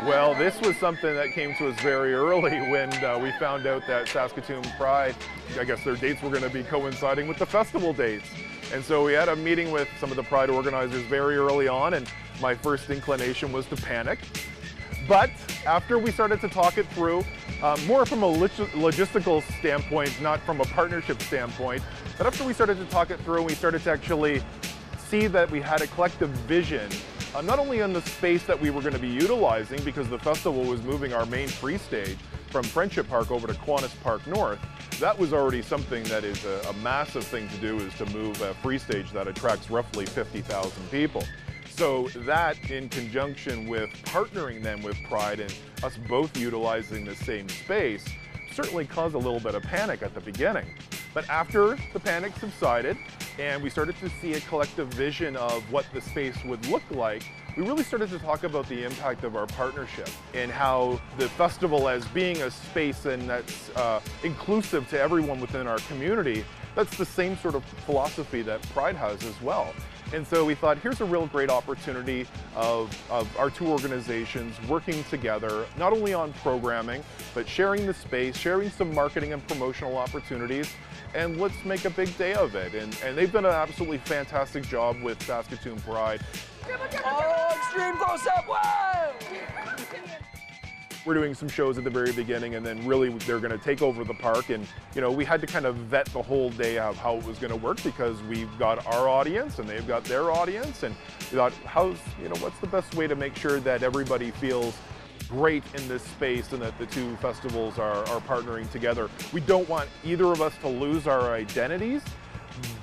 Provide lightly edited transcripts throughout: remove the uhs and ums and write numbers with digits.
Well, this was something that came to us very early when we found out that Saskatoon Pride, I guess their dates were going to be coinciding with the festival dates. And so we had a meeting with some of the Pride organizers very early on, and my first inclination was to panic. But after we started to talk it through, more from a logistical standpoint, not from a partnership standpoint, but after we started to talk it through, we started to actually see that we had a collective vision, not only on the space that we were going to be utilizing, because the festival was moving our main free stage from Friendship Park over to Kiwanis Park North. That was already something that is a massive thing to do, is to move a free stage that attracts roughly 50,000 people. So that, in conjunction with partnering them with Pride and us both utilizing the same space, certainly caused a little bit of panic at the beginning. But after the panic subsided and we started to see a collective vision of what the space would look like, we really started to talk about the impact of our partnership and how the festival, as being a space and that's inclusive to everyone within our community, that's the same sort of philosophy that Pride has as well. And so we thought, here's a real great opportunity of our two organizations working together, not only on programming, but sharing the space, sharing some marketing and promotional opportunities, and let's make a big day of it. And they've done an absolutely fantastic job with Saskatoon Pride. Oh, extreme close-up, wow! We're doing some shows at the very beginning, and then really they're going to take over the park. And you know, we had to kind of vet the whole day of how it was going to work, because we've got our audience and they've got their audience, and we thought, what's the best way to make sure that everybody feels great in this space and that the two festivals are partnering together. We don't want either of us to lose our identities,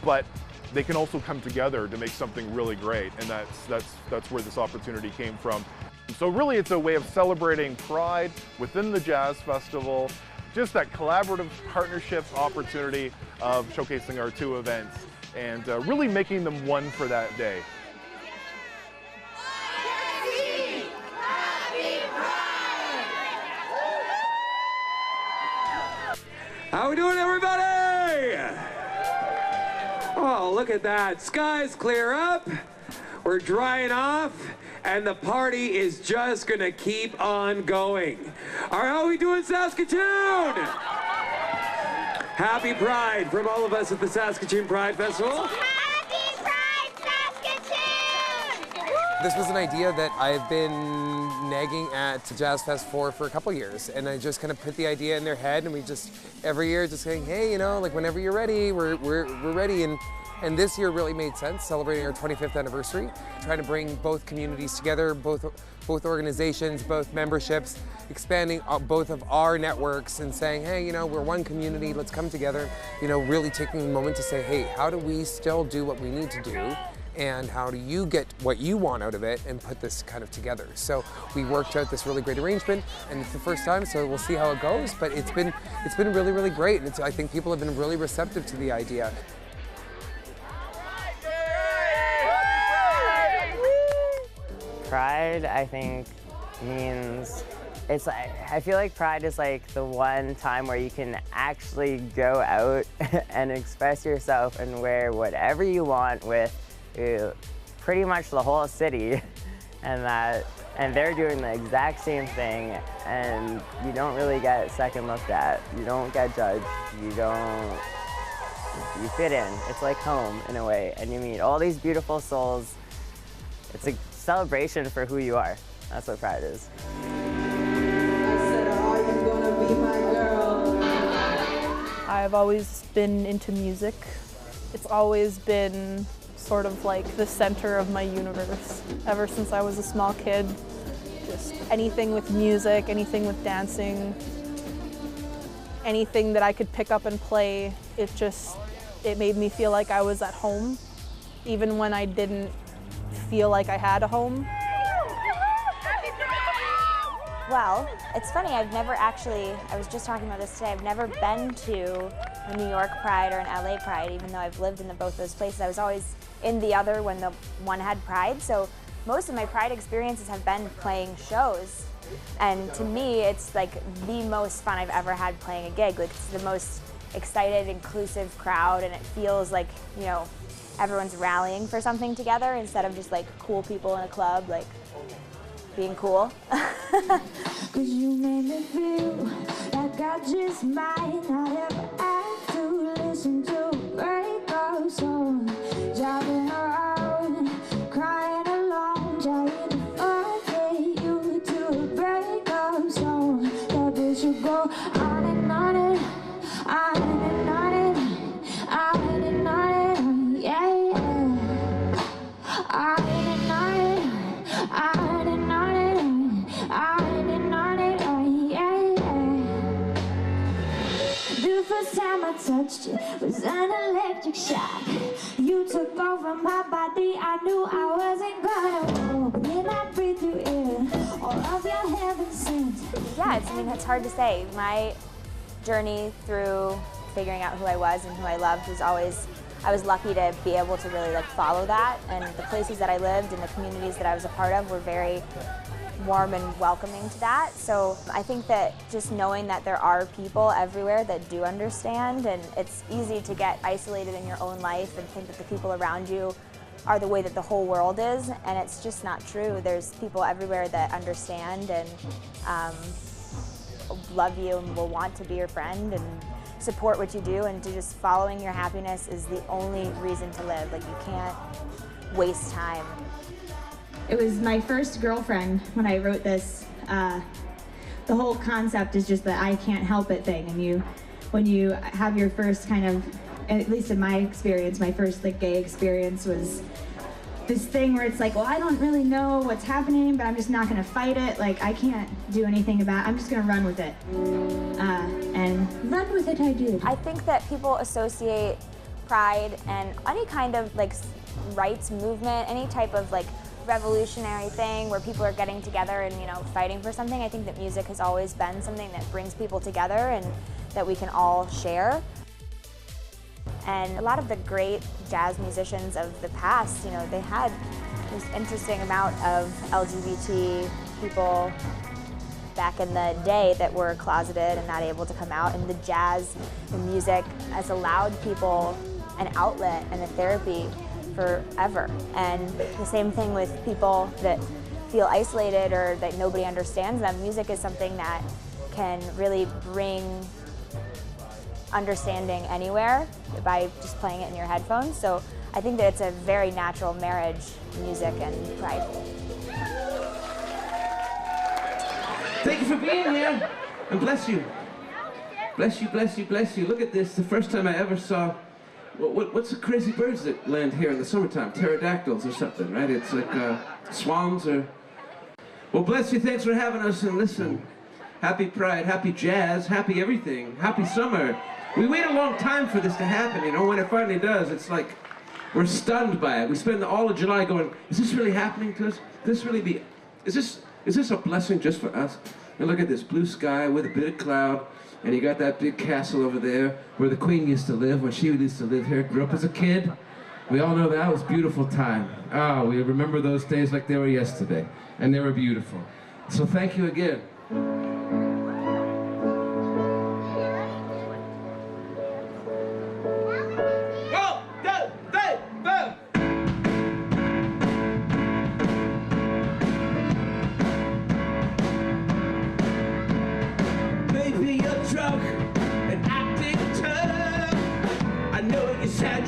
but they can also come together to make something really great, and that's where this opportunity came from. So really it's a way of celebrating Pride within the Jazz Festival, just that collaborative partnership opportunity of showcasing our two events and really making them one for that day. How we doing, everybody? Oh, look at that. Skies clear up. We're drying off, and the party is just gonna keep on going. All right, how are we doing, Saskatoon? Happy Pride from all of us at the Saskatoon Pride Festival. Happy Pride, Saskatoon! This was an idea that I've been nagging at Jazz Fest for a couple years, and I just kind of put the idea in their head, and we just every year just saying, hey, you know, like whenever you're ready, we're ready. And this year really made sense, celebrating our 25th anniversary, trying to bring both communities together, both organizations, both memberships, expanding both of our networks and saying, hey, you know, we're one community, let's come together. You know, really taking a moment to say, hey, how do we still do what we need to do? And how do you get what you want out of it and put this kind of together? So we worked out this really great arrangement, and it's the first time, so we'll see how it goes. But it's been really, really great, and I think people have been really receptive to the idea. Pride, I think, means it's like, I feel like Pride is like the one time where you can actually go out and express yourself and wear whatever you want with pretty much the whole city, and they're doing the exact same thing, and you don't really get second looked at, you don't get judged, you fit in. It's like home in a way, and you meet all these beautiful souls. It's a celebration for who you are. That's what Pride is. I said, are you gonna be my girl? I've always been into music. It's always been sort of like the center of my universe. Ever since I was a small kid, just anything with music, anything with dancing, anything that I could pick up and play, it made me feel like I was at home, even when I didn't feel like I had a home. Well, it's funny, I've never actually, I was just talking about this today, I've never been to a New York Pride or an LA Pride, even though I've lived in both those places. I was always in the other when the one had Pride, so most of my Pride experiences have been playing shows. And to me, it's like the most fun I've ever had playing a gig. Like, it's the most excited, inclusive crowd, and it feels like, you know, everyone's rallying for something together instead of just like cool people in a club. Like, being cool. Cause you made me feel like I just might not ever have to listen to a breakup song. Driving around, crying alone, trying to forget you to a breakup song. That bitch should go on and on and on and on and on and on, yeah, yeah. On and on and on and on and on and on, yeah, yeah. The first time I touched you was an electric shock. You took over my body, I knew I wasn't gonna walk. Then I breathed you in, all of your heaven sent. Yeah, it's hard to say. My journey through figuring out who I was and who I loved was always, I was lucky to be able to really follow that, and the places that I lived and the communities that I was a part of were very warm and welcoming to that. So I think that just knowing that there are people everywhere that do understand, and it's easy to get isolated in your own life and think that the people around you are the way that the whole world is, and it's just not true. There's people everywhere that understand and love you and will want to be your friend and support what you do, and to just following your happiness is the only reason to live. You can't waste time. It was my first girlfriend when I wrote this. The whole concept is just the I can't help it thing, and when you have your first kind of, at least in my experience, my first gay experience was this thing where it's well, I don't really know what's happening, but I'm just not gonna fight it. I can't do anything about it. I'm just gonna run with it. And run with it I did. I think that people associate pride and any kind of rights movement, any type of revolutionary thing where people are getting together and fighting for something. I think that music has always been something that brings people together and that we can all share. And a lot of the great jazz musicians of the past, they had this interesting amount of LGBT people back in the day that were closeted and not able to come out, and the jazz and music has allowed people an outlet and a therapy forever. And the same thing with people that feel isolated or that nobody understands them. Music is something that can really bring understanding anywhere by just playing it in your headphones. So I think that it's a very natural marriage, music and pride. Thank you for being here, and bless you. Bless you, bless you, bless you. Look at this, the first time I ever saw, what's the crazy birds that land here in the summertime? Pterodactyls or something, right? It's swans or... Well, bless you, thanks for having us, and listen, happy Pride, happy jazz, happy everything, happy summer. We wait a long time for this to happen, when it finally does, it's we're stunned by it. We spend all of July going, is this really happening to us? Could this really be, is this a blessing just for us? And look at this blue sky with a bit of cloud, and you got that big castle over there where the Queen used to live when she used to live here, grew up as a kid. We all know that was a beautiful time. Oh, we remember those days like they were yesterday, and they were beautiful. So thank you again.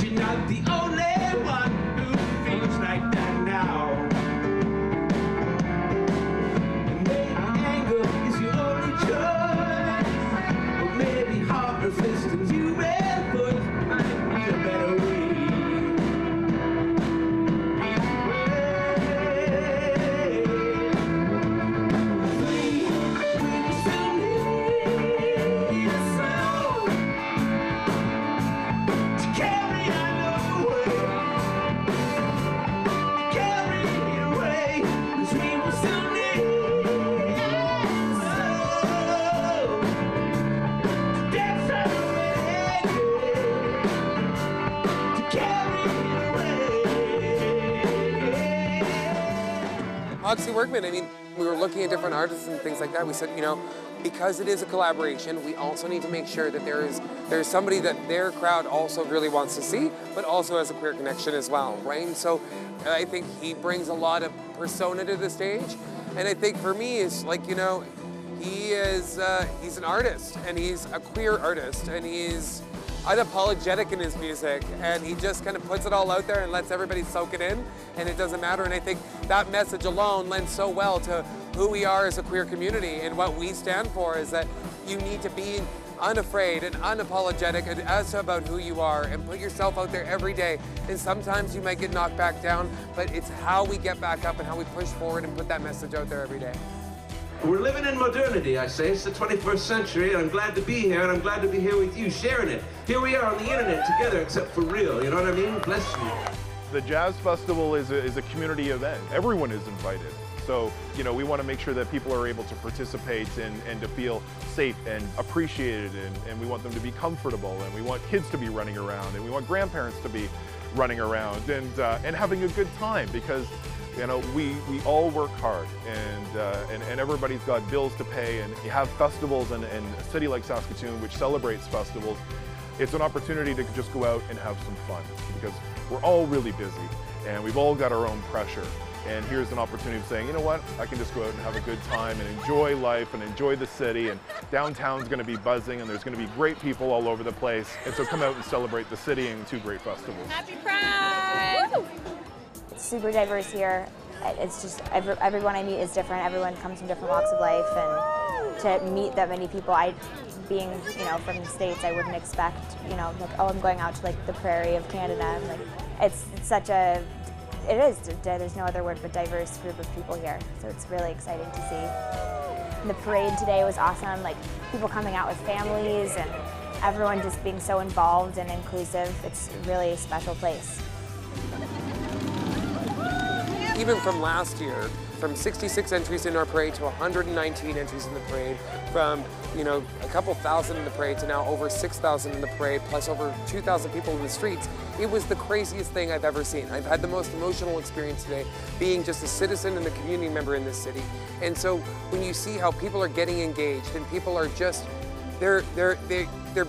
You're not the only one who feels like that now. And maybe anger is your only choice, or maybe heart resistance you ran for might be a better way. Oxy Workman, we were looking at different artists and things like that. We said, because it is a collaboration, we also need to make sure that there's somebody that their crowd also really wants to see, but also has a queer connection as well, right? And so I think he brings a lot of persona to the stage. And I think for me, it's like, you know, he's an artist, and he's a queer artist, and he's unapologetic in his music, and he just kind of puts it all out there and lets everybody soak it in, and it doesn't matter. And I think that message alone lends so well to who we are as a queer community, and what we stand for is that you need to be unafraid and unapologetic as to about who you are, and put yourself out there every day. And sometimes you might get knocked back down, but it's how we get back up and how we push forward and put that message out there every day. We're living in modernity, I say. It's the 21st century, and I'm glad to be here, and I'm glad to be here with you, sharing it. Here we are on the internet together, except for real, you know what I mean? Bless you. The Jazz Festival is a community event. Everyone is invited. So, you know, we want to make sure that people are able to participate and to feel safe and appreciated, and we want them to be comfortable, and we want kids to be running around, and we want grandparents to be running around and having a good time, because you know, we all work hard, and everybody's got bills to pay, and you have festivals in a city like Saskatoon, which celebrates festivals. It's an opportunity to just go out and have some fun, because we're all really busy, and we've all got our own pressure. And here's an opportunity of saying, you know what, I can just go out and have a good time and enjoy life and enjoy the city, and downtown's going to be buzzing, and there's going to be great people all over the place. And so come out and celebrate the city and 2 great festivals. Happy Pride! Woo! It's super diverse here. It's just everyone I meet is different. Everyone comes from different walks of life, and to meet that many people, being, you know, from the States, I wouldn't expect, you know, like, oh, I'm going out to like the prairie of Canada. Like, it's such a, there's no other word but diverse group of people here. So it's really exciting to see. And the parade today was awesome. Like, people coming out with families, and everyone just being so involved and inclusive. It's really a special place. Even from last year, from 66 entries in our parade to 119 entries in the parade, from, you know, a couple thousand in the parade to now over 6,000 in the parade, plus over 2,000 people in the streets. It was the craziest thing I've ever seen. I've had the most emotional experience today, being just a citizen and a community member in this city. And so when you see how people are getting engaged, and people are just, they're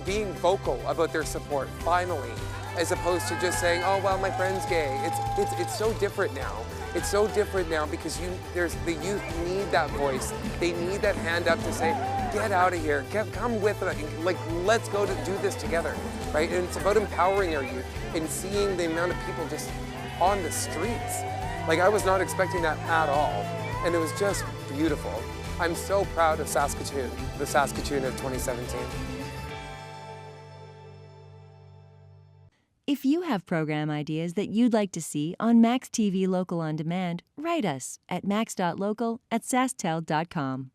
being vocal about their support, finally, as opposed to just saying, oh, well, my friend's gay. It's so different now. It's so different now, because the youth need that voice. They need that hand up to say, get out of here, come with us, like, let's go to do this together, right? And it's about empowering our youth and seeing the amount of people just on the streets. Like, I was not expecting that at all, and it was just beautiful. I'm so proud of Saskatoon, the Saskatoon of 2017. If you have program ideas that you'd like to see on maxTV Local On Demand, write us at max.local@sasktel.com.